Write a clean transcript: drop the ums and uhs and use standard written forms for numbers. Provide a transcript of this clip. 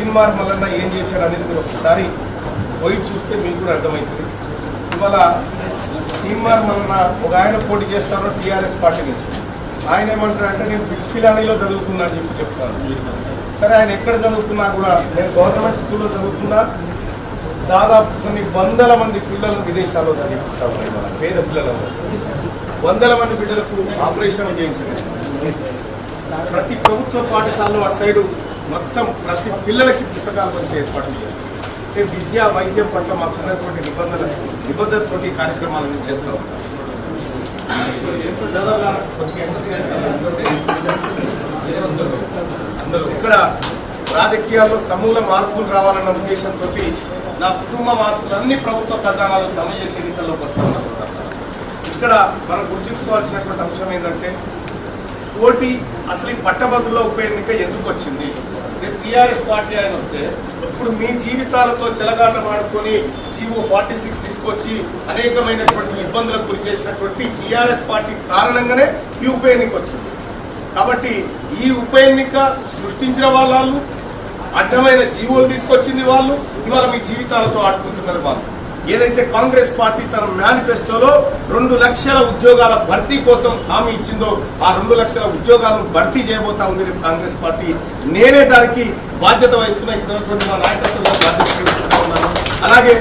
తీన్మార్ మల్లన్న ఏం చేశాడు అనేది మీరు ఒకసారి పోయి చూస్తే మీకు కూడా అర్థమవుతుంది. ఇవాళ తీన్మార్ మల్లన్న ఒక ఆయన పోటీ చేస్తారో టీఆర్ఎస్ పార్టీ నుంచి. ఆయన ఏమంటారంటే నేను పిచ్చిలానీలో చదువుకున్నా అని చెప్తాను. సరే, ఆయన ఎక్కడ చదువుకున్నా కూడా నేను గవర్నమెంట్ స్కూల్లో చదువుకున్నా, దాదాపు కొన్ని వందల మంది పిల్లలను విదేశాల్లో చదివిస్తా ఉన్నాయి. మన పేద పిల్లలను వందల మంది బిడ్డలకు ఆపరేషన్ చేయించలేదు. ప్రతి ప్రభుత్వ పాఠశాలలో అటు సైడు మొత్తం ప్రతి పిల్లలకి పుస్తకాలు పంచే ఏర్పాట్లు చేస్తాం. విద్యా వైద్యం పట్ల మాకున్నటువంటి నిబంధనతోటి కార్యక్రమాలను చేస్తూ ఉంటాం. ఇక్కడ రాజకీయాల్లో సమూల మార్పులు రావాలన్న ఉద్దేశంతో నా కుటుంబ ఆస్తులన్నీ ప్రభుత్వ ఖజానాలో జమ చేసే ఎన్నికల్లోకి వస్తా ఉన్నారు. ఇక్కడ మనం గుర్తుంచుకోవాల్సినటువంటి అంశం ఏంటంటే పోటీ అసలు ఈ పట్టభద్రుల ఉప ఎన్నిక ఎందుకు వచ్చింది? రేపు టీఆర్ఎస్ పార్టీ ఆయన వస్తే ఇప్పుడు మీ జీవితాలతో చెలగాటం ఆడుకొని జీవో 46 తీసుకొచ్చి అనేకమైనటువంటి ఇబ్బందులకు గురి చేసినటువంటి టీఆర్ఎస్ పార్టీ కారణంగానే ఈ ఉప ఎన్నిక వచ్చింది. కాబట్టి ఈ ఉప ఎన్నిక సృష్టించిన వాళ్ళు, అడ్డమైన జీవోలు తీసుకొచ్చింది వాళ్ళు, ఇవాళ మీ జీవితాలతో ఆడుకుంటున్నారు వాళ్ళు. ఏదైతే కాంగ్రెస్ పార్టీ తన మేనిఫెస్టోలో 2 లక్షల ఉద్యోగాల భర్తీ కోసం హామీ ఇచ్చిందో ఆ 2 లక్షల ఉద్యోగాలను భర్తీ చేయబోతా ఉంది కాంగ్రెస్ పార్టీ. నేనే దానికి బాధ్యత వహిస్తున్నా. ఇక్కడ మా నాయకత్వంలో బాధ్యత తీసుకుంటా ఉన్నాను. అలాగే